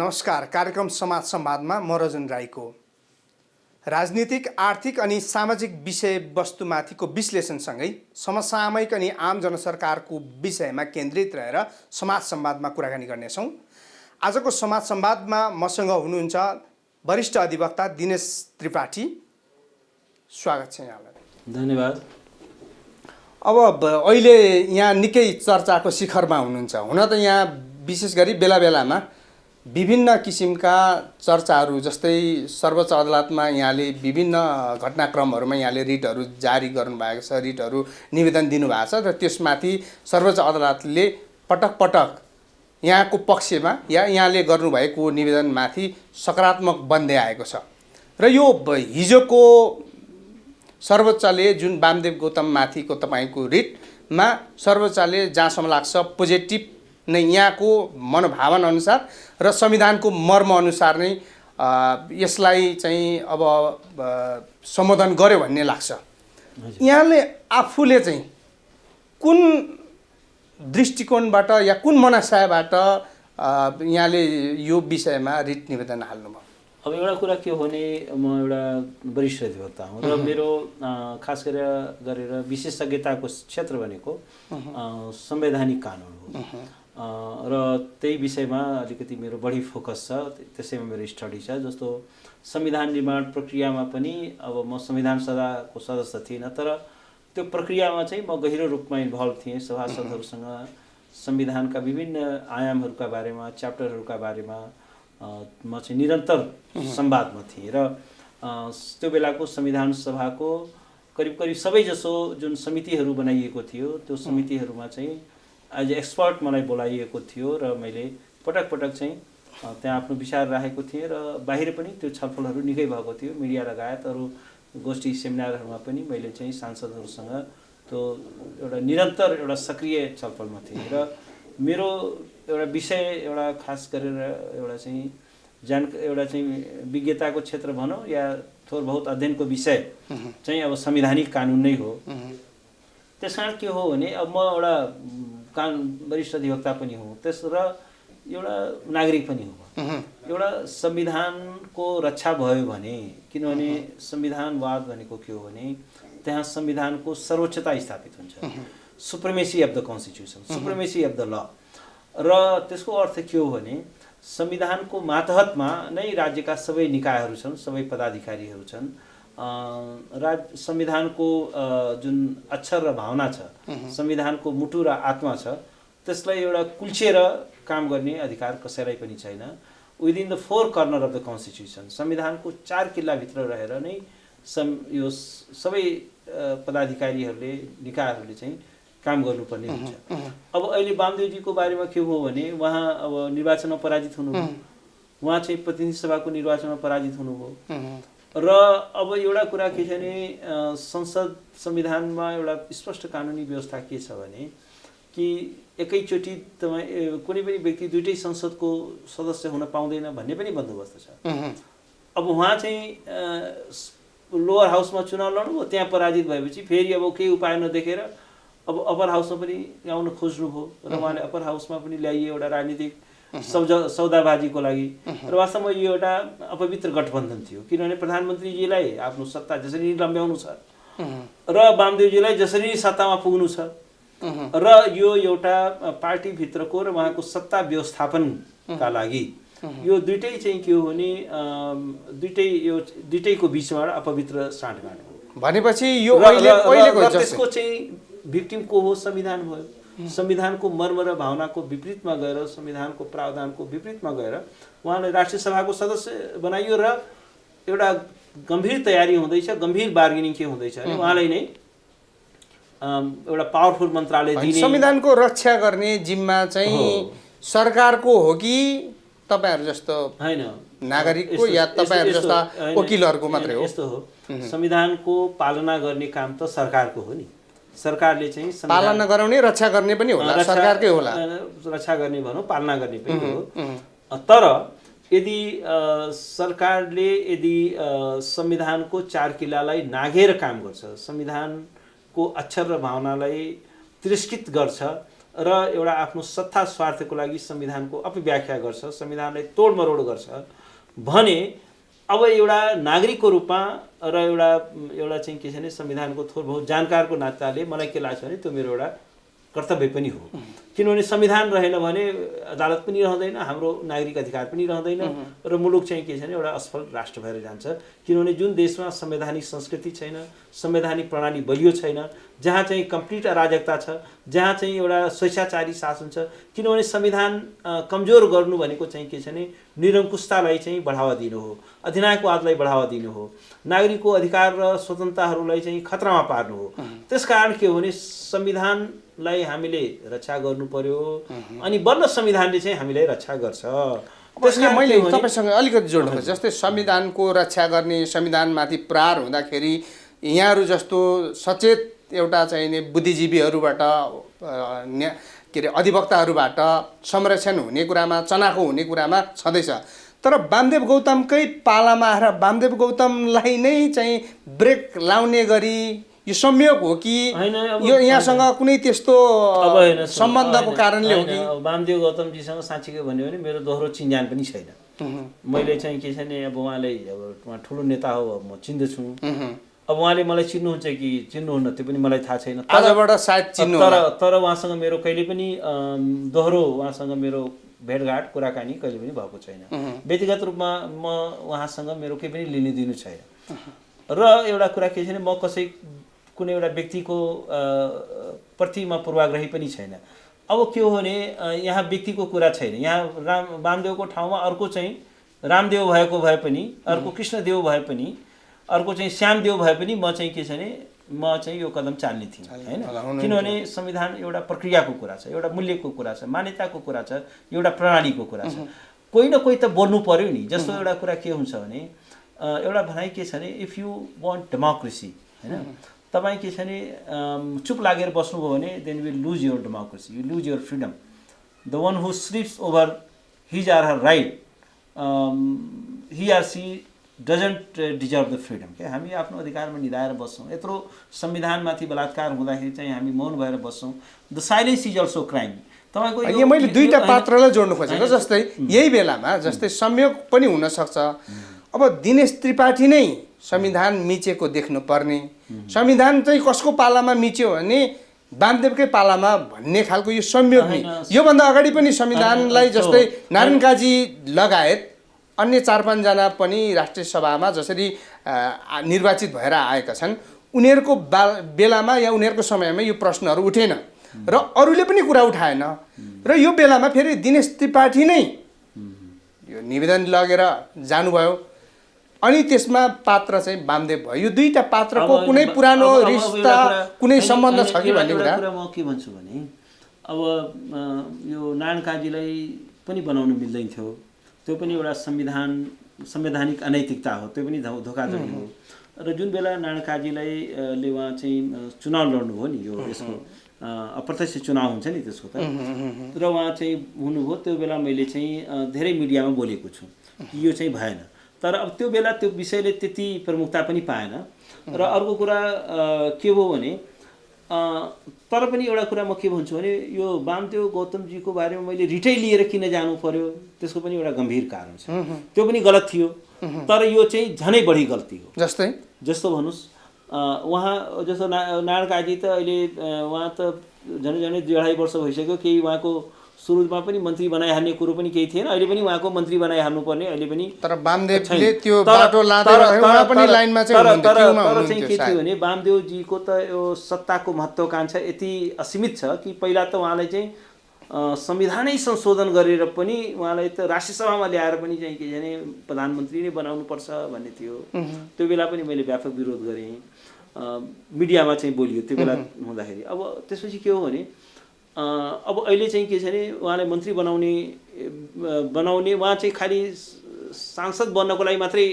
नमस्कार। कार्यक्रम समाज संवादमा म रजन राईको राजनीतिक, आर्थिक अनि सामाजिक विषयवस्तुमाथिको विश्लेषणसँगै समसामयिक अनि आम जनसरकारको विषयमा केन्द्रित रहेर समाज संवादमा कुराकानी गर्नेछौँ। आजको समाज संवादमा मसँग हुनुहुन्छ वरिष्ठ अधिवक्ता दिनेश त्रिपाठी। स्वागत छ यहाँलाई। धन्यवाद। अब अहिले यहाँ निकै चर्चाको शिखरमा हुनुहुन्छ। हुन त यहाँ विशेष गरी बेला बेलामा विभिन्न किसिमका चर्चाहरू, जस्तै सर्वोच्च अदालतमा यहाँले विभिन्न घटनाक्रमहरूमा यहाँले रिटहरू जारी गर्नुभएको छ, रिटहरू निवेदन दिनुभएको छ र त्यसमाथि सर्वोच्च अदालतले पटक पटक यहाँको पक्षमा या यहाँले गर्नुभएको निवेदनमाथि सकारात्मक बन्दै आएको छ। र यो हिजोको सर्वोच्चले जुन वामदेव गौतममाथिको तपाईँको रिटमा सर्वोच्चले जहाँसम्म लाग्छ पोजिटिभ नै यहाँको मनोभावना अनुसार र संविधानको मर्म अनुसार नै यसलाई चाहिँ अब सम्बोधन गर्यो भन्ने लाग्छ। यहाँले आफूले चाहिँ कुन दृष्टिकोणबाट या कुन मनसायबाट यहाँले यो विषयमा रिट निवेदन हाल्नुभयो? अब एउटा कुरा के हो भने म एउटा वरिष्ठ अधिवक्ता हुँ र मेरो खास गरेर विशेषज्ञताको क्षेत्र भनेको संवैधानिक कानुन हो र त्यही विषयमा अलिकति मेरो बढी फोकस छ। त्यसैमा मेरो स्टडी छ। जस्तो संविधान निर्माण प्रक्रियामा पनि अब म संविधान सभाको सदस्य थिइनँ, तर त्यो प्रक्रियामा चाहिँ म गहिरो रूपमा इन्भल्भ थिएँ। सभासदहरूसँग संविधानका विभिन्न आयामहरूका बारेमा, च्याप्टरहरूका बारेमा म चाहिँ निरन्तर संवादमा थिएँ र त्यो बेलाको संविधान सभाको करिब सबैजसो जुन समितिहरू बनाइएको थियो त्यो समितिहरूमा चाहिँ एज एक्सपर्ट मलाई बोलाइएको थियो र मैले पटक पटक चाहिँ त्यहाँ आफ्नो विचार राखेको थिएँ र बाहिर पनि त्यो छलफलहरू निकै भएको थियो। मिडिया लगायत अरू गोष्ठी सेमिनारहरूमा पनि मैले चाहिँ सांसदहरूसँग त्यो एउटा निरन्तर एउटा सक्रिय छलफलमा थिएँ र मेरो एउटा विषय एउटा खास गरेर एउटा चाहिँ विज्ञताको क्षेत्र भनौँ या थोर बहुत अध्ययनको विषय चाहिँ अब संवैधानिक कानुन नै हो। त्यसकारण के हो भने अब म एउटा वरिष्ठ अधिवक्ता पनि हुँ र एउटा नागरिक पनि हुँ। एउटा संविधानको रक्षा भयो भने, किनभने संविधानवाद भनेको के हो भने त्यहाँ संविधानको सर्वोच्चता स्थापित हुन्छ, supremacy of the constitution, supremacy of the law. र त्यसको अर्थ के हो भने संविधानको मातहतमा नै राज्यका सबै निकायहरू छन्, सबै पदाधिकारीहरू छन्। संविधानको जुन अक्षर र भावना छ, संविधानको मुटु र आत्मा छ, त्यसलाई एउटा कुल्चेर काम गर्ने अधिकार कसैलाई पनि छैन। Within the four corner of the constitution, संविधानको 4 किल्लाभित्र रहेर नै यो सबै पदाधिकारीहरूले, निकायहरूले चाहिँ काम गर्नुपर्ने हुन्छ। अब अहिले वामदेवजीको बारेमा के हो भने उहाँ अब निर्वाचनमा पराजित हुनुभयो, उहाँ चाहिँ प्रतिनिधि सभाको निर्वाचनमा पराजित हुनुभयो र अब एउटा कुरा के छ भने संसद संविधानमा एउटा स्पष्ट कानुनी व्यवस्था के छ भने कि एकैचोटि तपाईँ कुनै पनि व्यक्ति दुईटै संसदको सदस्य हुन पाउँदैन भन्ने पनि बन्दोबस्त छ। अब उहाँ चाहिँ लोअर हाउसमा चुनाव लड्नुभयो, त्यहाँ पराजित भएपछि फेरि अब केही उपाय नदेखेर अब अप्पर हाउसमा पनि ल्याउन खोज्नुभयो र उहाँले अप्पर हाउसमा पनि ल्याइए एउटा राजनीतिक सौदाबाजीको लागि। र वास्तवमा यो एउटा अपवित्र गठबन्धन थियो, किनभने प्रधानमन्त्रीजीलाई आफ्नो सत्ता जसरी लम्ब्याउनु छ र वामदेवजीलाई जसरी सत्तामा पुग्नु छ र यो एउटा पार्टीभित्रको र उहाँको सत्ता व्यवस्थापनका लागि यो दुइटै चाहिँ के हो भने दुइटैको बिचबाट अपवित्र साँठगाँठ हो। भनेपछि यो त्यसको चाहिँ भिक्टिम को हो? संविधान भयो। संविधानको मर्म र भावनाको विपरीतमा गएर, संविधानको प्रावधानको विपरीतमा गएर उहाँलाई राष्ट्रिय सभाको सदस्य बनाइयो र एउटा गम्भीर तयारी हुँदैछ, गम्भीर बार्गेनिङ के हुँदैछ भने उहाँलाई नै एउटा पावरफुल मन्त्रालय दिने। संविधानको रक्षा गर्ने जिम्मा चाहिँ सरकारको हो कि तपाईहरु जस्तो हैन नागरिकको या तपाईहरु जस्ता वकिलहरुको मात्रै हो? यस्तो हो, संविधानको पालना गर्ने काम त सरकारको हो नि। सरकारले चाहिँ पालना गराउने, रक्षा गर्ने पनि होला, सरकारकै होला। रक्षा गर्ने भनौँ, पालना गर्ने पनि हो। तर यदि सरकारले यदि संविधानको 4 किल्लालाई नाघेर काम गर्छ, संविधानको अक्षर र भावनालाई तिरस्कृत गर्छ र एउटा आफ्नो सत्ता स्वार्थको लागि संविधानको अपव्याख्या गर्छ, संविधानलाई तोडमरोड गर्छ भने अब एउटा नागरिकको रूपमा र एउटा चाहिँ के छ भने संविधानको थोर बहुत जानकारको नाताले मलाई के लाग्छ भने त्यो मेरो एउटा कर्तव्य पनि हो। किनभने संविधान रहेन भने अदालत पनि रहँदैन, हाम्रो नागरिक अधिकार पनि रहँदैन र मुलुक चाहिँ के छ भने एउटा असफल राष्ट्र भएर जान्छ। किनभने जुन देशमा संवैधानिक संस्कृति छैन, संवैधानिक प्रणाली बलियो छैन, जहाँ चाहिँ कम्प्लिट अराजकता छ, जहाँ चाहिँ एउटा स्वेच्छाचारी शासन छ। किनभने संविधान कमजोर गर्नु भनेको चाहिँ के छ भने निरङ्कुशतालाई चाहिँ बढावा दिनु हो, अधिनायकवादलाई बढावा दिनु हो, नागरिकको अधिकार र स्वतन्त्रताहरूलाई चाहिँ खतरामा पार्नु हो। त्यसकारण के हो भने संविधानलाई हामीले रक्षा गर्नु पर्यो अनि बल्ल संविधानले चाहिँ हामीलाई रक्षा गर्छ। त्यसले मैले तपाईसँग अलिकति जोड्नु खोजेँ, जस्तै संविधानको रक्षा गर्ने, संविधानमाथि प्रहार हुँदाखेरि यहाँहरू जस्तो सचेत एउटा चाहिने बुद्धिजीवीहरूबाट के अरे अधिवक्ताहरूबाट संरक्षण हुने कुरामा, चनाखो हुने कुरामा छँदैछ। तर वामदेव गौतमकै पालामा आएर वामदेव गौतमलाई नै चाहिँ ब्रेक लाउने गरी यो संयोग हो कि यो यहाँसँग कुनै त्यस्तो सम्बन्धको कारणले हो कि? वामदेव गौतमजीसँग साँच्चीकै भन्यो भने मेरो दोहोरो चिन्जान पनि छैन। मैले चाहिँ के छ भने अब उहाँलाई अब उहाँ ठुलो नेता हो, म चिन्दछु। अब उहाँले मलाई चिन्नुहुन्छ कि चिन्नुहुन्न त्यो पनि मलाई थाहा छैन। आजबाट सायद चिन्नु, तर उहाँसँग मेरो कहिले पनि दोहोरो उहाँसँग मेरो भेटघाट कुराकानी कहिले पनि भएको छैन। व्यक्तिगत रूपमा म उहाँसँग मेरो केही पनि लिनु दिनु छैन। र एउटा कुरा के छ भने म कसै कुनै एउटा व्यक्तिको प्रति म पूर्वाग्रही पनि छैन। अब के हो भने यहाँ व्यक्तिको कुरा छैन, यहाँ वामदेवको ठाउँमा अर्को चाहिँ रामदेव भएको भए पनि, अर्को कृष्णदेव भए पनि, अर्को चाहिँ श्यामदेव भए पनि म चाहिँ के छ भने म चाहिँ यो कदम चाल्ने थिएँ हैन। किनभने संविधान एउटा प्रक्रियाको कुरा छ, एउटा मूल्यको कुरा छ, मान्यताको कुरा छ, एउटा प्रणालीको कुरा छ। कोही न कोही त बोल्नु पर्यो नि। जस्तो एउटा कुरा के हुन्छ भने एउटा भनाइ के छ भने इफ यु वान्ट डेमोक्रेसी हैन, तपाईँ के छ भने चुप लागेर बस्नुभयो भने then will lose your democracy, you lose your freedom. The one who slips over his or her right he or she doesn't deserve the freedom. क्या हामी आफ्नो अधिकारमा निधाएर बस्छौँ, यत्रो संविधानमाथि बलात्कार हुँदाखेरि चाहिँ हामी मौन भएर बस्छौँ। The silence is also crime. तपाईँको यो मैले दुईटा पात्रलाई जोड्नु खोजेको, जस्तै यही बेलामा जस्तै संयोग पनि हुनसक्छ। अब दिनेश त्रिपाठी नै संविधान मिचेको देख्नुपर्ने, संविधान चाहिँ कसको पालामा मिच्यो भने वामदेवकै पालामा भन्ने खालको यो संयोग नि। योभन्दा अगाडि पनि संविधानलाई जस्तै नारायण काजी लगायत अन्य 4-5 जना पनि राष्ट्रिय सभामा जसरी निर्वाचित भएर आएका छन्, उनीहरूको बेलामा या उनीहरूको समयमा यो प्रश्नहरू उठेन र अरूले पनि कुरा उठाएन। र यो बेलामा फेरि दिनेश त्रिपाठी नै यो निवेदन लगेर जानुभयो अनि त्यसमा पात्र चाहिँ वामदेव भयो। यो दुईटा पात्रको कुनै पुरानो रिश्ता, कुनै सम्बन्ध छ कि भन्ने कुरा म के भन्छु भने अब यो नारायण काजीलाई पनि बनाउन मिल्दैन थियो। त्यो पनि एउटा संवैधानिक अनैतिकता हो, त्यो पनि धोखाधडी हो। र जुन बेला नारायण काजीलाई उहाँ चाहिँ चुनाव लड्नुभयो नि, यो यसको अप्रत्यक्ष चुनाव हुन्छ नि त्यसको त, र उहाँ चाहिँ हुनुभयो त्यो बेला मैले चाहिँ धेरै मिडियामा बोलेको छु कि यो चाहिँ भएन। तर अब त्यो बेला त्यो विषयले त्यति प्रमुखता पनि पाएन। र अर्को कुरा के भयो भने तर पनि एउटा कुरा म के भन्छु भने यो वामदेव गौतमजीको बारेमा मैले रिटै लिएर किन जानु पर्यो त्यसको पनि एउटा गम्भीर कारण छ। त्यो पनि गलत थियो, तर यो चाहिँ झनै बढी गल्ती हो। जस्तो भन्नुहोस् उहाँ जस्तो नारायण काजी त अहिले उहाँ त झनै 2.5 वर्ष भइसक्यो, केही उहाँको सुरुमा पनि मन्त्री बनाइहाल्ने कुरो पनि केही थिएन, अहिले पनि उहाँको मन्त्री बनाइहाल्नु पर्ने अहिले पनि। तर वामदेवले त्यो बाटो लाँदै उहाँ पनि लाइनमा चाहिँ तर चाहिँ के थियो भने वामदेवजीको त यो सत्ताको महत्त्वाकांक्षा यति असीमित छ कि पहिला त उहाँलाई चाहिँ संविधानै संशोधन गरेर पनि उहाँलाई त राष्ट्रिय सभामा ल्याएर पनि चाहिँ के भने प्रधानमन्त्री नै बनाउनु पर्छ भन्ने थियो। त्यो बेला पनि मैले व्यापक विरोध गरेँ, मिडियामा चाहिँ बोलियो त्यो बेला हुँदाखेरि। अब त्यसपछि के हो भने अब अहिले चाहिँ के छ भने उहाँलाई मन्त्री बनाउने उहाँ चाहिँ खालि सांसद बन्नको लागि मात्रै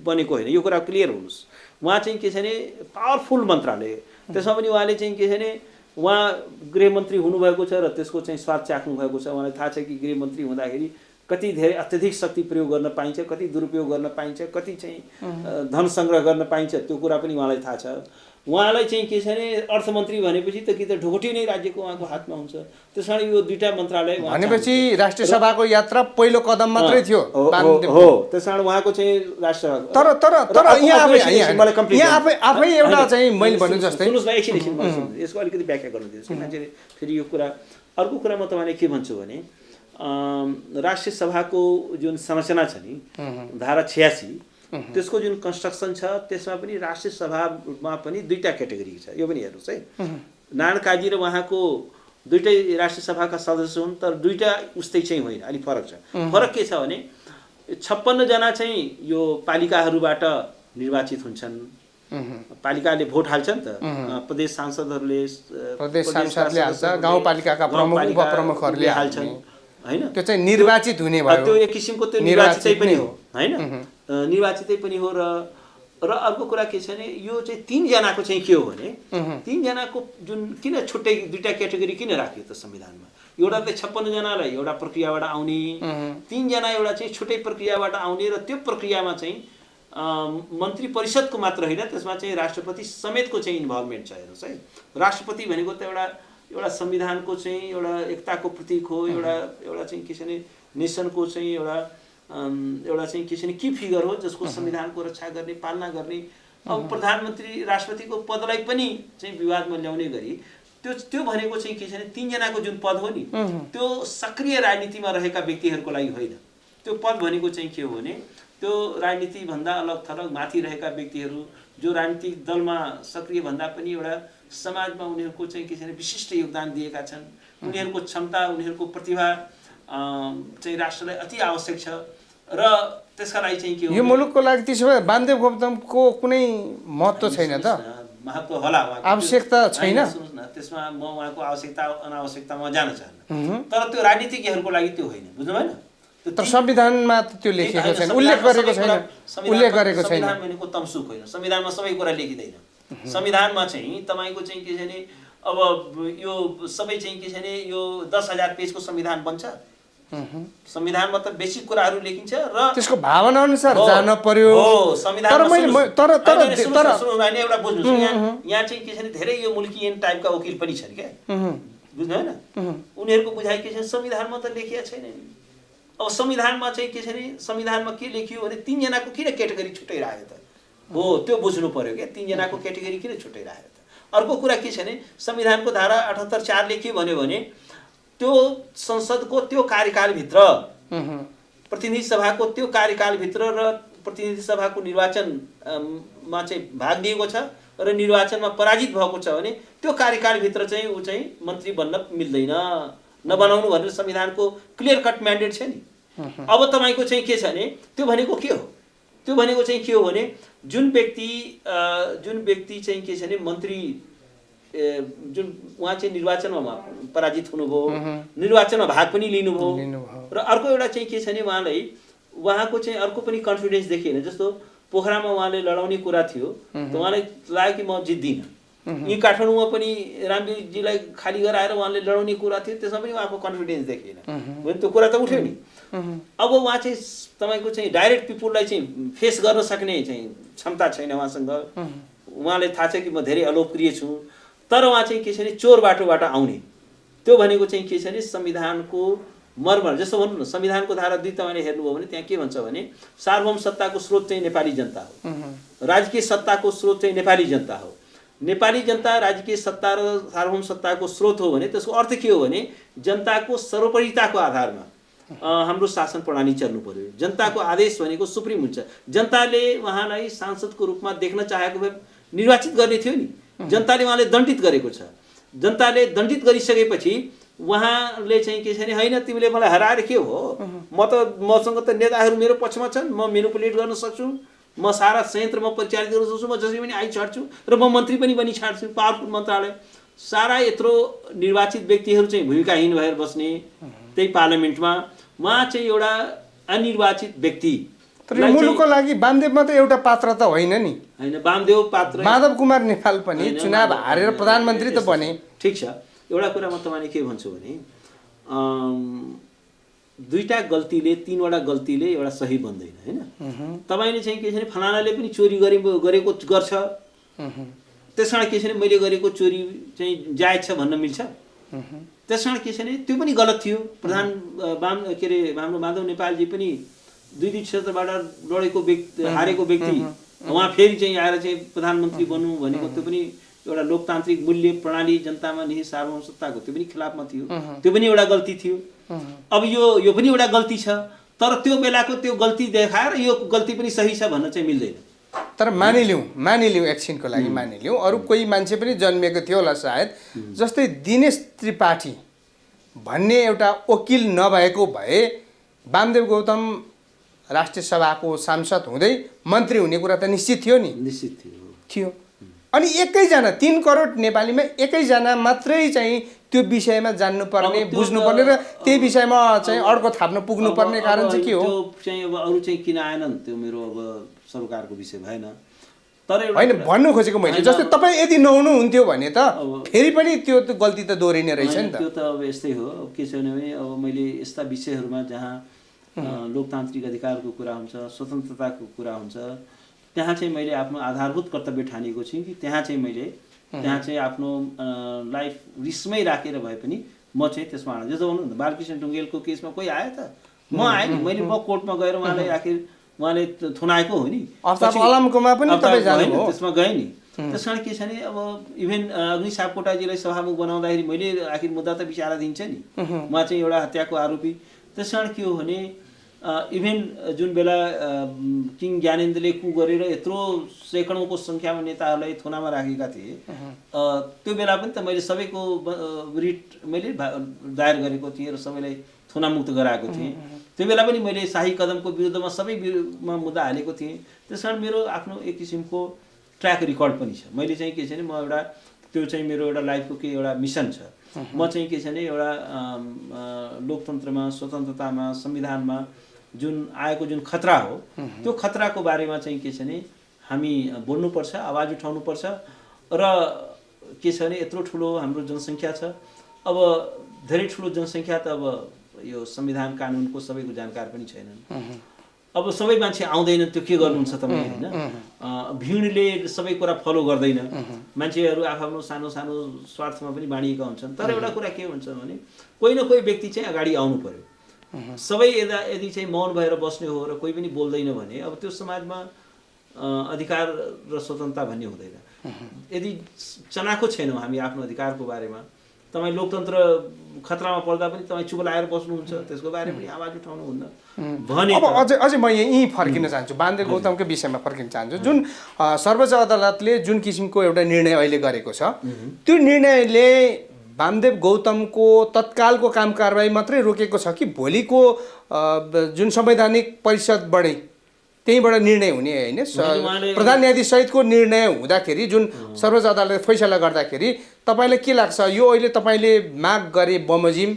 बनेको होइन, यो कुरा क्लियर हुनुहोस्। उहाँ चाहिँ के छ भने पावरफुल मन्त्रालय, त्यसमा पनि उहाँले चाहिँ के छ भने उहाँ गृहमन्त्री हुनुभएको छ र त्यसको चाहिँ स्वाद चाख्नु भएको छ। उहाँलाई थाहा छ कि गृहमन्त्री हुँदाखेरि कति धेरै अत्यधिक शक्ति प्रयोग गर्न पाइन्छ, कति दुरुपयोग गर्न पाइन्छ, कति चाहिँ धन सङ्ग्रह गर्न पाइन्छ, त्यो कुरा पनि उहाँलाई थाहा छ। उहाँलाई चाहिँ के छ भने अर्थमन्त्री भनेपछि त कि त ढोगटी नै राज्यको उहाँको हातमा हुन्छ। त्यस कारण यो दुईटा मन्त्रालय भनेपछि राष्ट्रिय सभाको यात्रा पहिलो कदम मात्रै थियो। हो, त्यस कारण उहाँको चाहिँ राष्ट्र तर यहाँ आफै एउटा चाहिँ मैले भन्नु जस्तै सुन्नुहोस् न, एकछिन यसको अलिकति व्याख्या गर्नु दिनुहोस् कि मान्छेले फेरि यो कुरा। अर्को कुरा म तपाईँलाई के भन्छु भने राष्ट्रिय सभाको जुन संरचना छ नि, धारा 86 त्यसको जुन कन्स्ट्रक्सन छ त्यसमा पनि राष्ट्रिय सभामा पनि दुईटा क्याटेगोरी छ। यो पनि हेर्नुहोस् है, नारायण काजी र उहाँको दुईटै राष्ट्रिय सभाका सदस्य हुन्, तर दुईटा उस्तै चाहिँ होइन, अलिक फरक छ। फरक के छ भने 56 जना चाहिँ यो पालिकाहरूबाट निर्वाचित हुन्छन्। पालिकाले भोट हाल्छ नि त, प्रदेश सांसदहरूले हाल्छ, गाउँपालिकाका प्रमुख उपप्रमुखहरूले हाल्छन् हैन। त्यो चाहिँ निर्वाचित हुने भयो, त्यो एक किसिमको त्यो निर्वाचितै पनि हो हैन, निर्वाचितै पनि हो। र अर्को कुरा के छ भने यो चाहिँ 3 जनाको चाहिँ के हो भने 3 जनाको जुन किन छुट्टै दुईटा क्याटेगोरी किन राख्यो त संविधानमा? एउटा त 56 जनालाई एउटा प्रक्रियाबाट आउने, 3 जना एउटा चाहिँ छुट्टै प्रक्रियाबाट आउने, र त्यो प्रक्रियामा चाहिँ मन्त्री परिषदको मात्र होइन, त्यसमा चाहिँ राष्ट्रपति समेतको चाहिँ इन्भल्भमेन्ट छ। हेर्नुहोस् है, राष्ट्रपति भनेको त एउटा संविधानको चाहिँ एउटा एकताको प्रतीक हो, एउटा चाहिँ के छ भने नेसनको चाहिँ एउटा चाहिँ के छ भने की फिगर हो, जसको संविधानको रक्षा गर्ने, पालना गर्ने। अब प्रधानमन्त्री राष्ट्रपतिको पदलाई पनि चाहिँ विवादमा ल्याउने गरी त्यो भनेको चाहिँ के छ भने 3 जनाको जुन पद हो नि, त्यो सक्रिय राजनीतिमा रहेका व्यक्तिहरूको लागि होइन। त्यो पद भनेको चाहिँ के हो भने त्यो राजनीतिभन्दा अलग थलग माथि रहेका व्यक्तिहरू जो राजनीतिक दलमा सक्रिय भन्दा पनि एउटा समाजमा उनीहरूको चाहिँ के छ भने विशिष्ट योगदान दिएका छन्, उनीहरूको क्षमता, उनीहरूको प्रतिभा चाहिँ राष्ट्रलाई अति आवश्यक छ। र त्यसका लागि चाहिँ के हो, यो मुलुकको लागि त्यसो भए वामदेव गौतमको कुनै महत्त्व छैन त? महत्त्व होला, आवश्यकता छैन। सुन्नुहोस् न, त्यसमा म उहाँको आवश्यकता अनावश्यकतामा जान चाहन्न, तर त्यो राजनीतिज्ञहरूको लागि त्यो होइन, बुझ्नु भएन? तर संविधानमा त्यो लेखिएको छैन, उल्लेख गरेको छैन। संविधान भनेको तमसुक होइन, संविधानमा सबै कुरा लेखिँदैन। संविधानमा चाहिँ तपाईँको चाहिँ के छ भने अब यो सबै चाहिँ के छ भने यो 10,000 पेजको संविधान बन्छ। संविधानमा त बेसिक कुराहरू लेखिन्छ र त्यसको भावना अनुसार जान पर्यो। हो, संविधान तर एउटा बुझ्नुहोस्, यहाँ चाहिँ के छ भने धेरै यो मुल्कियन टाइपका वकिल पनि छन् क्या, बुझ्नु होइन? उनीहरूको बुझाइ के छ, संविधानमा त लेखिया छैन नि। अब संविधानमा चाहिँ के छ भने संविधानमा के लेखियो भने 3 जनाको किन क्याटेगोरी छुट्टै राख्यो त? हो, त्यो बुझ्नु पर्यो क्या, 3 जनाको क्याटेगोरी किन छुट्टै राख्यो त? अर्को कुरा के छ भने संविधानको धारा 78(4) के भन्यो भने त्यो संसदको त्यो कार्यकालभित्र प्रतिनिधि सभाको त्यो कार्यकालभित्र र प्रतिनिधि सभाको निर्वाचनमा चाहिँ भाग लिएको छ र निर्वाचनमा पराजित भएको छ भने त्यो कार्यकालभित्र चाहिँ ऊ चाहिँ मन्त्री बन्न मिल्दैन, नबनाउनु भनेर संविधानको क्लियर कट म्यान्डेट छ नि। अब तपाईँको चाहिँ के छ भने त्यो भनेको के हो? त्यो भनेको चाहिँ के हो भने जुन व्यक्ति चाहिँ के छ भने मन्त्री जुन उहाँ चाहिँ निर्वाचनमा पराजित हुनुभयो, निर्वाचनमा भाग पनि लिनुभयो, र अर्को एउटा चाहिँ के छ भने उहाँको चाहिँ अर्को पनि कन्फिडेन्स देखिएन। जस्तो पोखरामा उहाँले लडाउने कुरा थियो, त उहाँलाई लाग्यो कि म जित्दिनँ। यी काठमाडौँमा पनि रामदेवजीलाई खाली गराएर उहाँले लडाउने कुरा थियो, त्यसमा पनि उहाँको कन्फिडेन्स देखिएन भने त्यो कुरा त उठ्यो नि। अब उहाँ चाहिँ तपाईँको चाहिँ डाइरेक्ट पिपुललाई चाहिँ फेस गर्न सक्ने चाहिँ क्षमता छैन उहाँसँग। उहाँलाई थाहा छ कि म धेरै अलोकप्रिय छु, तर उहाँ चाहिँ के छ भने चोर बाटोबाट आउने। त्यो भनेको चाहिँ के छ भने संविधानको मर्मर, जस्तो भनौँ न, संविधानको धारा 2 तपाईँले हेर्नुभयो भने त्यहाँ के भन्छ भने सार्वभौम सत्ताको स्रोत चाहिँ नेपाली जनता हो, राजकीय सत्ताको स्रोत चाहिँ नेपाली जनता हो। नेपाली जनता राजकीय सत्ता र सार्वभौम सत्ताको स्रोत हो भने त्यसको अर्थ के हो भने जनताको सर्वोपरिताको आधारमा हाम्रो शासन प्रणाली चल्नु पर्यो। जनताको आदेश भनेको सुप्रिम हुन्छ। जनताले उहाँलाई सांसदको रूपमा देख्न चाहेको भए निर्वाचित गर्ने थियो नि, जनताले उहाँले दण्डित गरेको छ। जनताले दण्डित गरिसकेपछि उहाँले चाहिँ के छ भने होइन तिमीले मलाई हराएर के हो, मसँग त नेताहरू मेरो पक्षमा छन्, म मेनिपुलेट गर्न सक्छु, म सारा संयन्त्रमा परिचालित गर्न सक्छु, म जसरी पनि आइ छाड्छु र म मन्त्री पनि बनी छाड्छु, पावरफुल मन्त्रालय। सारा यत्रो निर्वाचित व्यक्तिहरू चाहिँ भूमिकाहीन भएर बस्ने त्यही पार्लियामेन्टमा, उहाँ चाहिँ एउटा अनिर्वाचित व्यक्ति। तर मुलुकको लागि वामदेव मात्रै एउटा पात्र त होइन नि। होइन, वामदेव पात्र, माधव कुमार नेपाल पनि चुनाव हारेर प्रधानमन्त्री त बने। ठिक छ, एउटा कुरा म तपाईँले के भन्छु भने दुईटा गल्तीले तीनवटा गल्तीले एउटा सही बन्दैन हैन। तपाईले चाहिँ के छ भने फलानाले पनि चोरी गरेको गर्छ, त्यसकारण के छ भने मैले गरेको चोरी चाहिँ जायज छ भन्न मिल्छ। त्यसकारण के छ भने त्यो पनि गलत थियो। प्रधान के अरे हाम्रो माधव नेपालजी पनि 2 क्षेत्रबाट लडेको व्यक्ति, हारेको व्यक्ति, उहाँ फेरि चाहिँ आएर चाहिँ प्रधानमन्त्री बन्नु भनेको त्यो पनि एउटा लोकतान्त्रिक मूल्य प्रणाली, जनतामा निहित सार्वभौम सत्ताको त्यो पनि खिलाफमा थियो। त्यो पनि एउटा गल्ती थियो। अब यो पनि एउटा गल्ती छ, तर त्यो बेलाको त्यो गल्ती देखाएर यो गल्ती पनि सही छ भन्न चाहिँ मिल्दैन। तर मानिलिउँ एकछिनको लागि मानिलिउँ, अरू कोही मान्छे पनि जन्मिएको थियो होला सायद, जस्तै दिनेश त्रिपाठी भन्ने एउटा वकिल नभएको भए वामदेव गौतम राष्ट्रिय सभाको सांसद हुँदै मन्त्री हुने कुरा त निश्चित थियो नि। निश्चित थियो। अनि एकैजना 3 करोड नेपालीमा एकैजना मात्रै चाहिँ त्यो विषयमा जान्नुपर्ने, बुझ्नुपर्ने र त्यही विषयमा चाहिँ अड्को थाप्न पुग्नुपर्ने कारण चाहिँ के हो? त्यो चाहिँ अब अरू चाहिँ किन आएनन्, त्यो मेरो अब सरकारको विषय भएन। तर होइन भन्नु खोजेको मैले, जस्तै तपाईँ यदि नहुनु हुन्थ्यो भने त फेरि पनि त्यो गल्ती त दोहोरिने रहेछ नि त। त्यो त अब यस्तै हो। अब के छ भने अब मैले यस्ता विषयहरूमा जहाँ लोकतान्त्रिक अधिकारको कुरा हुन्छ, स्वतन्त्रताको कुरा हुन्छ, त्यहाँ चाहिँ मैले आफ्नो आधारभूत कर्तव्य ठानेको छु कि त्यहाँ चाहिँ मैले आफ्नो लाइफ रिस्कमै राखेर भए पनि म चाहिँ त्यसमा आएँ। जस्तो भन्नु बालकृष्ण ढुङ्गेलको केसमा कोही आयो त? म आएँ नि, मैले कोर्टमा गएर उहाँलाई आखिर उहाँले थुनाएको हो नि। अलामकोमा पनि तपाईँ जानुभयो, त्यसमा गएँ नि। त्यसकारण के छ भने अब इभेन अग्नि सापकोटाजीलाई सभामुख बनाउँदाखेरि मैले आखिर मुद्दा त विचाराधीन छ नि, उहाँ चाहिँ एउटा हत्याको आरोपी। त्यसकारण के हो भने इभेन जुन बेला किङ ज्ञानेन्द्रले कु गरेर यत्रो सैकडौँको सङ्ख्यामा नेताहरूलाई थुनामा राखेका थिए, त्यो बेला पनि त मैले सबैको रिट मैले दायर गरेको थिएँ र सबैलाई थुनामुक्त गराएको थिएँ। त्यो बेला पनि मैले शाही कदमको विरुद्धमा सबैमा मुद्दा हालेको थिएँ। त्यसकारण मेरो आफ्नो एक किसिमको ट्र्याक रेकर्ड पनि छ। मैले चाहिँ के छ भने म एउटा त्यो चाहिँ मेरो एउटा लाइफको के एउटा मिसन छ। म चाहिँ के छ भने एउटा लोकतन्त्रमा, स्वतन्त्रतामा, संविधानमा जुन आएको जुन खतरा हो, त्यो खतराको बारेमा चाहिँ के छ भने हामी बोल्नुपर्छ, आवाज उठाउनुपर्छ। र के छ भने यत्रो ठुलो हाम्रो जनसङ्ख्या छ। अब धेरै ठुलो जनसङ्ख्या त अब यो संविधान कानुनको सबैको जानकार पनि छैनन्। अब सबै मान्छे आउँदैन, त्यो के गर्नुहुन्छ तपाईँ होइन? भिडले सबै कुरा फलो गर्दैन, मान्छेहरू आफ्नो सानो सानो स्वार्थमा पनि बाँडिएका हुन्छन्। तर एउटा कुरा के हुन्छ भने कोही न कोही व्यक्ति चाहिँ अगाडि आउनु पर्यो। सबै यदि चाहिँ मौन भएर बस्ने हो र कोही पनि बोल्दैन भने अब त्यो समाजमा अधिकार र स्वतन्त्रता भन्ने हुँदैन। यदि चनाखो छैनौँ हामी आफ्नो अधिकारको बारेमा, तपाईँ लोकतन्त्र खतरामा पर्दा पनि तपाईँ चुप लाएर बस्नुहुन्छ, त्यसको बारेमा पनि आवाज उठाउनुहुन्न भने। अब अझै म यहीँ फर्किन चाहन्छु, वामदेव गौतमको विषयमा फर्किन चाहन्छु। जुन सर्वोच्च अदालतले जुन किसिमको एउटा निर्णय अहिले गरेको छ, त्यो निर्णयले वामदेव गौतमको तत्कालको काम कारबाही मात्रै रोकेको छ कि भोलिको जुन संवैधानिक परिषदबाटै त्यहीँबाट निर्णय हुने होइन? प्रधान न्यायाधीश सहितको निर्णय हुँदाखेरि जुन सर्वोच्च अदालतले फैसला गर्दाखेरि तपाईँलाई के लाग्छ, यो अहिले तपाईँले माग गरे बमोजिम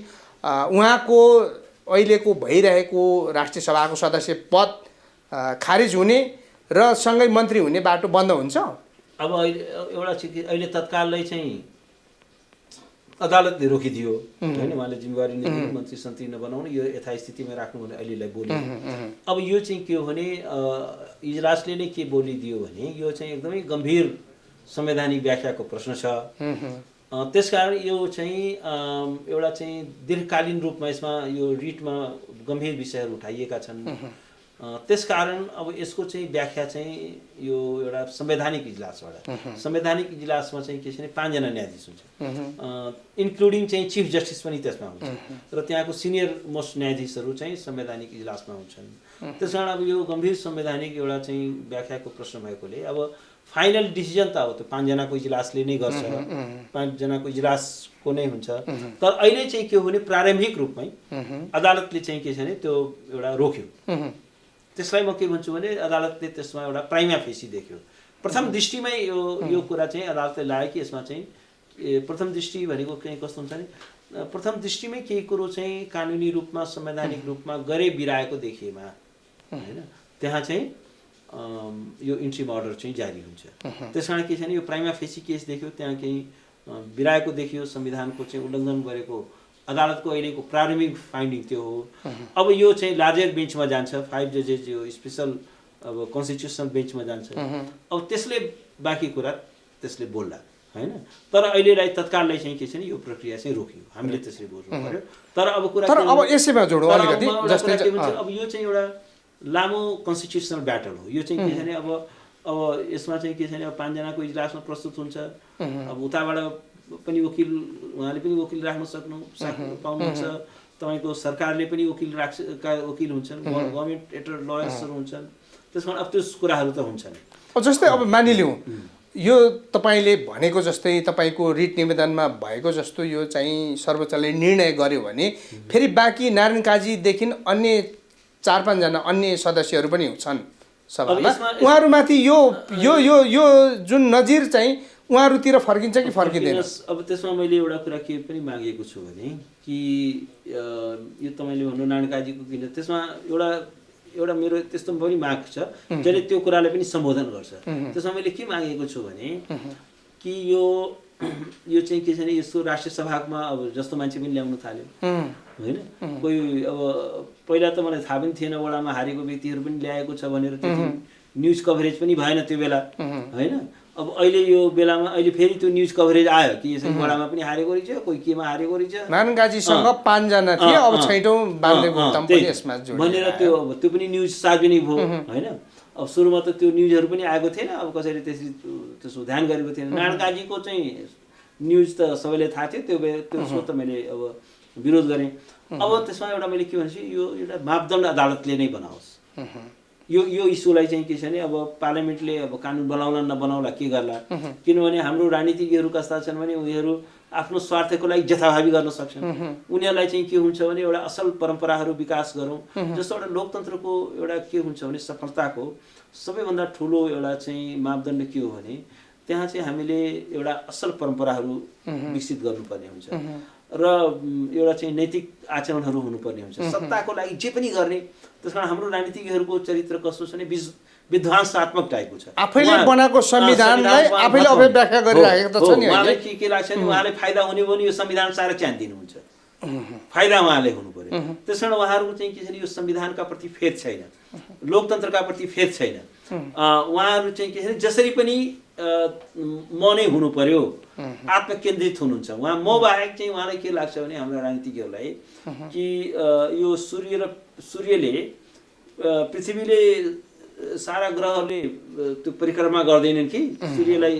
उहाँको अहिलेको भइरहेको राष्ट्रिय सभाको सदस्य पद खारिज हुने र सँगै मन्त्री हुने बाटो बन्द हुन्छ? अब एउटा अहिले तत्काललाई चाहिँ अदालतले रोकिदियो होइन, उहाँले जिम्मेवारी नै मन्त्री सन्त्री नबनाउनु, यो यथास्थितिमा राख्नु भने अहिलेलाई बोल्यो। अब यो चाहिँ के हो भने इजलासले नै के बोलिदियो भने यो चाहिँ एकदमै गम्भीर संवैधानिक व्याख्याको प्रश्न छ। त्यसकारण यो चाहिँ एउटा चाहिँ दीर्घकालीन रूपमा यसमा यो रिटमा गम्भीर विषयहरू उठाइएका छन्। त्यसकारण अब यसको चाहिँ व्याख्या चाहिँ यो एउटा संवैधानिक इजलासबाट, संवैधानिक इजलासमा चाहिँ के छ भने 5 जना न्यायाधीश हुन्छ, इन्क्लुडिङ चाहिँ चिफ जस्टिस पनि त्यसमा हुन्छ र त्यहाँको सिनियर मोस्ट न्यायाधीशहरू चाहिँ संवैधानिक इजलासमा हुन्छन्। त्यसकारण अब यो गम्भीर संवैधानिक एउटा चाहिँ व्याख्याको प्रश्न भएकोले अब फाइनल डिसिजन त अब त्यो 5 जनाको इजलासले नै गर्छ, 5 जनाको इजलासको नै हुन्छ। तर अहिले चाहिँ के हो भने प्रारम्भिक रूपमै अदालतले चाहिँ के छ भने त्यो एउटा रोक्यो। त्यसलाई म के भन्छु भने अदालतले त्यसमा एउटा प्राइमा फेसी देख्यो। प्रथम दृष्टिमै यो कुरा चाहिँ अदालतले लाग्यो कि यसमा चाहिँ प्रथम दृष्टि भनेको चाहिँ कस्तो हुन्छ भने प्रथम दृष्टिमै केही कुरो चाहिँ कानुनी रूपमा संवैधानिक रूपमा गरे बिराएको देखिएमा होइन, त्यहाँ चाहिँ यो इन्ट्रिम अर्डर चाहिँ जारी हुन्छ। त्यसकारण के छ भने यो प्राइमा फेसी केस देख्यो, त्यहाँ केही बिराएको देखियो, संविधानको चाहिँ उल्लङ्घन गरेको अदालतको अहिलेको प्रारम्भिक फाइन्डिङ त्यो हो। अब यो चाहिँ लार्जर बेन्चमा जान्छ, 5 जजेस यो स्पेसल अब कन्स्टिट्युसनल बेन्चमा जान्छ। अब त्यसले बाँकी कुरा त्यसले बोल्ला हैन। तर अहिलेलाई तत्काललाई चाहिँ के छ नि यो प्रक्रिया चाहिँ रोकियो, हामीले त्यसरी बुझ्नु पर्यो। तर अब कुरा तर अब यसैमा जोडौँ अलिकति जस्तै अब यो चाहिँ एउटा लामो कन्स्टिट्युसनल ब्याटल हो। यो चाहिँ के छ नि अब यसमा चाहिँ के छ नि अब 5 जनाको इजलासमा प्रस्तुत हुन्छ। अब उताबाट पनि वकिल उहाँले पनि वकिल राख्न पाउनुहुन्छ, तपाईँको सरकारले पनि वकिल हुन्छन्, गभर्मेन्ट एटर लयर्सहरू हुन्छन्, त्यसमा अब त्यो कुराहरू त हुन्छन्। जस्तै अब मानिलिउँ यो तपाईँले भनेको जस्तै तपाईँको रिट निवेदनमा भएको जस्तो यो चाहिँ सर्वोच्चले निर्णय गर्यो भने फेरि बाँकी नारायण काजीदेखि अन्य 4-5 जना अन्य सदस्यहरू पनि छन् सभामा, उहाँहरूमाथि यो यो यो यो जुन नजिर चाहिँ उहाँहरूतिर फर्किन्छ कि फर्किँदैन? अब त्यसमा मैले एउटा कुरा के पनि मागेको छु भने कि यो तपाईँले भन्नु नारायण काजीको किन त्यसमा एउटा मेरो त्यस्तो पनि माग छ जसले त्यो कुरालाई पनि सम्बोधन गर्छ। त्यसमा मैले के मागेको छु भने कि यो चाहिँ के छ भने यसको राष्ट्रिय सभामा अब जस्तो मान्छे पनि ल्याउन थाल्यो होइन। कोही अब पहिला त मलाई थाहा पनि थिएन वडामा हारेको व्यक्तिहरू पनि ल्याएको छ भनेर त्यति न्युज कभरेज पनि भएन त्यो बेला होइन। अब अहिले यो बेलामा अहिले फेरि त्यो न्युज कभरेज आयो कि यसरी वडामा पनि हारेको रहेछ, कोही केमा हारेको रहेछ। नारायण काजीसँग 5 जना थिए, अब छैटौं बालदेव गौतम पनि यसमा जोडियो भनेर त्यो पनि न्युज सार्वजनिक भयो होइन। अब सुरुमा त त्यो न्युजहरू पनि आएको थिएन, अब कसैले त्यसो ध्यान गरेको थिएन। नारायण काजीको चाहिँ न्युज त सबैले थाहा थियो, त्यसो त मैले अब विरोध गरेँ। अब त्यसमा एउटा मैले के भन्छु यो एउटा मापदण्ड अदालतले नै बनाओस्। यो इस्युलाई चाहिँ के छ भने अब पार्लियामेन्टले अब कानुन बनाउला नबनाउला के गर्ला, किनभने हाम्रो राजनीतिज्ञहरू कस्ता छन् भने उनीहरू आफ्नो स्वार्थको लागि जथाभावी गर्न सक्छन्। उनीहरूलाई चाहिँ के हुन्छ भने एउटा असल परम्पराहरू विकास गरौँ। जस्तो एउटा लोकतन्त्रको एउटा के हुन्छ भने सफलताको सबैभन्दा ठुलो एउटा चाहिँ मापदण्ड के हो भने त्यहाँ चाहिँ हामीले एउटा असल परम्पराहरू विकसित गर्नुपर्ने हुन्छ र एउटा चाहिँ नैतिक आचरणहरू हुनुपर्ने हुन्छ। सत्ताको लागि जे पनि गर्ने, त्यसकारण हाम्रो राजनीतिज्ञहरूको चरित्र कस्तो छ भने विध्वंसात्मक टाइपको छ। आफैले बनाएको संविधानलाई आफैले अभिव्याख्या गरिराखेको त छ नि। उहाँलाई के लाग्छ नि उहाँलाई फाइदा हुने भने यो संविधान सारा च्यान दिनुहुन्छ, फाइदा उहाँले हुनु पर्यो। त्यसकारण उहाँहरूको चाहिँ के छ भने यो संविधानका प्रति फेद छैन, लोकतन्त्रका प्रति फेद छैन। उहाँहरू चाहिँ के छ भने जसरी पनि म नै हुनु पर्यो, आत्मकेन्द्रित हुनुहुन्छ उहाँ। म बाहेक चाहिँ उहाँलाई के लाग्छ भने हाम्रा राजनीतिज्ञहरूलाई कि यो सूर्यले पृथ्वीले सारा ग्रहले त्यो परिक्रमा गर्दैनन् कि सूर्यलाई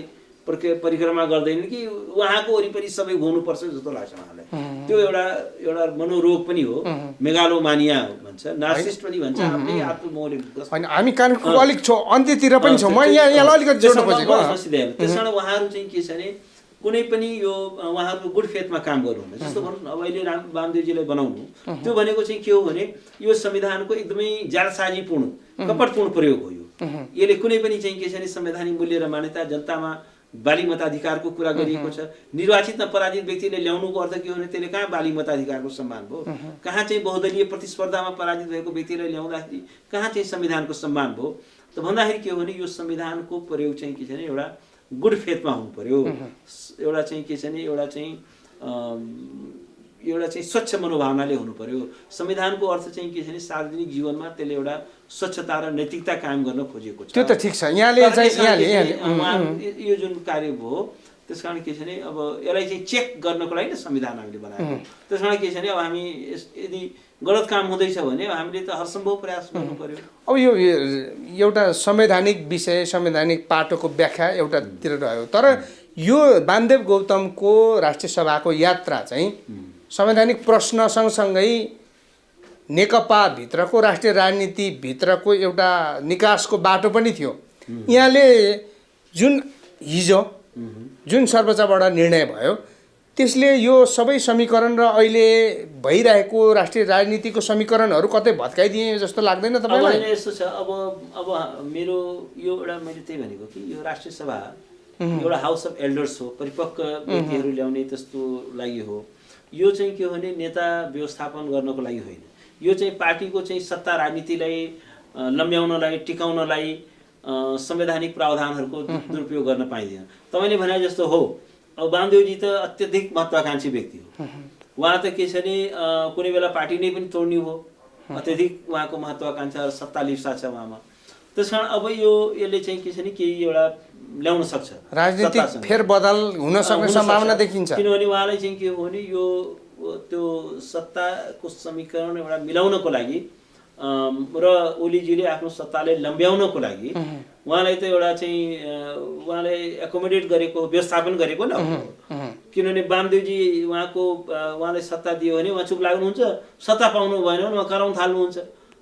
परिक्रमा गर्दैनन् कि उहाँको वरिपरि सबै घुम्नुपर्छ जस्तो लाग्छ उहाँलाई। त्यो एउटा मनोरोग पनि हो, मेगालोमानिया भन्छ, नार्सिस्ट पनि भन्छ। आफ्नै आत्ममौलिक हैन, हामी कार्यक्रमको अलिक अन्त्यतिर पनि छौँ। म यहाँ अलिकति जोड्न खोजेको त्यसकारण उहाँहरू चाहिँ के छ भने कुनै पनि यो उहाँहरूको गुड फेथमा काम गर्नुहुन्न। जस्तो भनौँ न अब अहिले वामदेवजीलाई बनाउनु त्यो भनेको चाहिँ के हो भने यो संविधानको एकदमै जालसाजीपूर्ण कपटपूर्ण प्रयोग हो। यसले कुनै पनि चाहिँ के छ भने संवैधानिक मूल्य र मान्यता, जनतामा बाली मताधिकारको कुरा गरिएको छ। निर्वाचित न पराजित व्यक्तिले ल्याउनुको अर्थ के हो भने त्यसले कहाँ बाली मताधिकारको सम्मान भयो, कहाँ चाहिँ बहुदलीय प्रतिस्पर्धामा पराजित भएको व्यक्तिलाई ल्याउँदाखेरि कहाँ चाहिँ संविधानको सम्मान भयो। त भन्दाखेरि के हो भने यो संविधानको प्रयोग चाहिँ के छ भने एउटा गुड फेथमा हुनु पर्यो। एउटा चाहिँ के छ भने एउटा चाहिँ स्वच्छ मनोभावनाले हुनु पर्यो। संविधानको अर्थ चाहिँ के छ भने सार्वजनिक जीवनमा त्यसले एउटा स्वच्छता र नैतिकता कायम गर्न खोजेको छ। त्यो त ठिक छ। यो जुन कार्य भयो त्यसकारण के छ भने अब यसलाई चाहिँ चेक गर्नको लागि संविधान हामीले बनाएको। त्यसकारण के छ भने अब हामी यदि गलत काम हुँदैछ भने हामीले त हरसम्भव प्रयास गर्नु पर्यो। अब यो एउटा संवैधानिक विषय, संवैधानिक पाटोको व्याख्या एउटातिर रह्यो, तर यो वामदेव गौतमको राष्ट्रिय सभाको यात्रा चाहिँ संवैधानिक प्रश्न सँगसँगै नेकपा भित्रको राष्ट्रिय राजनीति भित्रको एउटा निकासको बाटो पनि थियो। यहाँले हिजो जुन सर्वोच्चबाट निर्णय भयो त्यसले यो सबै समीकरण र अहिले भइरहेको राष्ट्रिय राजनीतिको समीकरणहरू कतै भत्काइदिए जस्तो लाग्दैन तपाईँलाई? अब यस्तो छ, अब मेरो यो एउटा मैले त्यही भनेको कि यो राष्ट्रिय सभा एउटा हाउस अफ एल्डर्स हो, परिपक्व व्यक्तिहरू ल्याउने त्यस्तो लागि हो। यो चाहिँ के हो भने नेता व्यवस्थापन गर्नको लागि होइन, यो चाहिँ पार्टीको चाहिँ सत्ता राजनीतिलाई लम्ब्याउनलाई, टिकाउनलाई संवैधानिक प्रावधानहरूको दुरुपयोग गर्न पाइँदैन। तपाईँले भने जस्तो हो, अब वामदेवजी त अत्यधिक महत्त्वाकांक्षी व्यक्ति हो उहाँ त के छ भने कुनै बेला पार्टी नै पनि तोड्ने हो, अत्यधिक उहाँको महत्त्वाकांक्षा र सत्ता लिप्सा छ उहाँमा। त्यस कारण अब यसले चाहिँ के छ भने केही एउटा ल्याउन सक्छ, राजनीतिक फेरबदल हुन सक्ने सम्भावना देखिन्छ। किनभने उहाँलाई चाहिँ के हो भने यो त्यो सत्ताको समीकरण एउटा मिलाउनको लागि र ओलीजीले आफ्नो सत्तालाई लम्ब्याउनको लागि उहाँलाई त एउटा चाहिँ उहाँले एकोमोडेट गरेको, व्यवस्थापन गरेको न। किनभने वामदेवजी उहाँलाई सत्ता दियो भने उहाँ चुप लाग्नुहुन्छ, सत्ता पाउनु भएन भने उहाँ कराउन थाल्नुहुन्छ,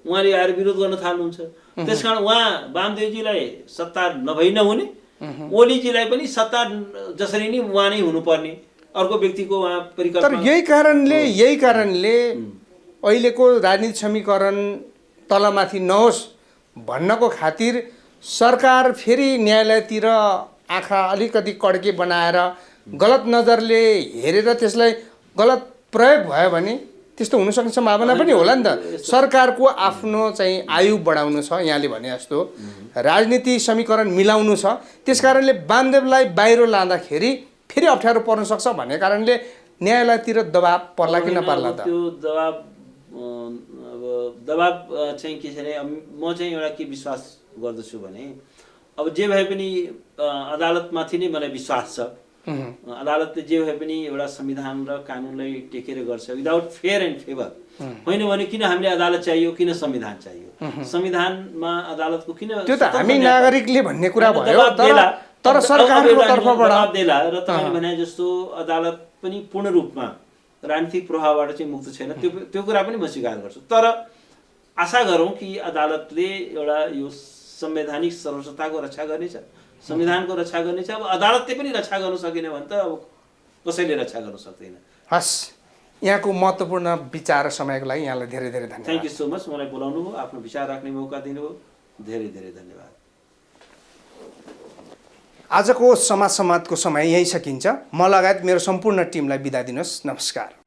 उहाँले आएर विरोध गर्न थाल्नुहुन्छ। त्यसकारण उहाँ वामदेवजीलाई सत्ता नभई नहुने, ओलीजीलाई पनि सत्ता जसरी नै उहाँ नै हुनुपर्ने अर्को व्यक्तिको उहाँ परिकल्पना। तर यही कारणले अहिलेको राजनीतिक समीकरण तलमाथि नहोस् भन्नको खातिर सरकार फेरि न्यायालयतिर आँखा अलिकति कड्के बनाएर गलत नजरले हेरेर त्यसलाई गलत प्रयोग भयो भने त्यस्तो हुनसक्ने सम्भावना पनि होला नि त। सरकारको आफ्नो चाहिँ आयु बढाउनु छ, यहाँले भने जस्तो राजनीति समीकरण मिलाउनु छ, त्यसकारणले वामदेवलाई बाहिर लाँदाखेरि फेरि अप्ठ्यारो पर्न सक्छ भन्ने कारणले न्यायालयतिर दबाब पर्ला कि नपर्ला त? त्यो दबाब चाहिँ के छ भने म चाहिँ एउटा के विश्वास गर्दछु भने अब जे भए पनि अदालतमाथि नै मलाई विश्वास छ। अदालतले जे भए पनि एउटा संविधान र कानुनलाई टेकेर गर्छ, विदाउट फेयर एन्ड फेवर। होइन भने किन हामीले अदालत चाहियो, किन संविधान चाहियो? संविधानमा अदालतको किन? त्यो त हामी नागरिकले भन्ने कुरा भयो, तर सरकारको तर्फबाट देला र तपाईले भने जस्तो अदालत पनि पूर्ण रूपमा राजनीतिक प्रभावबाट चाहिँ मुक्त छैन, त्यो कुरा पनि म स्वीकार गर्छु। तर आशा गरौँ कि अदालतले एउटा यो संवैधानिक सर्वोच्चताको रक्षा गर्नेछ, संविधानको रक्षा गर्नेछ। अब अदालतले पनि रक्षा गर्न सकेन भने त अब कसैले रक्षा गर्न सक्दैन। हस्, यहाँको महत्त्वपूर्ण विचार र समयको लागि यहाँलाई धेरै धेरै धन्यवाद। Thank you so much. मलाई बोलाउनु भयो, आफ्नो विचार राख्ने मौका दिनुभयो, धेरै धेरै धन्यवाद। आजको समाजको समय यही सकिन्छ। म लगायत मेरो सम्पूर्ण टिमलाई बिदा दिनुहोस्। नमस्कार।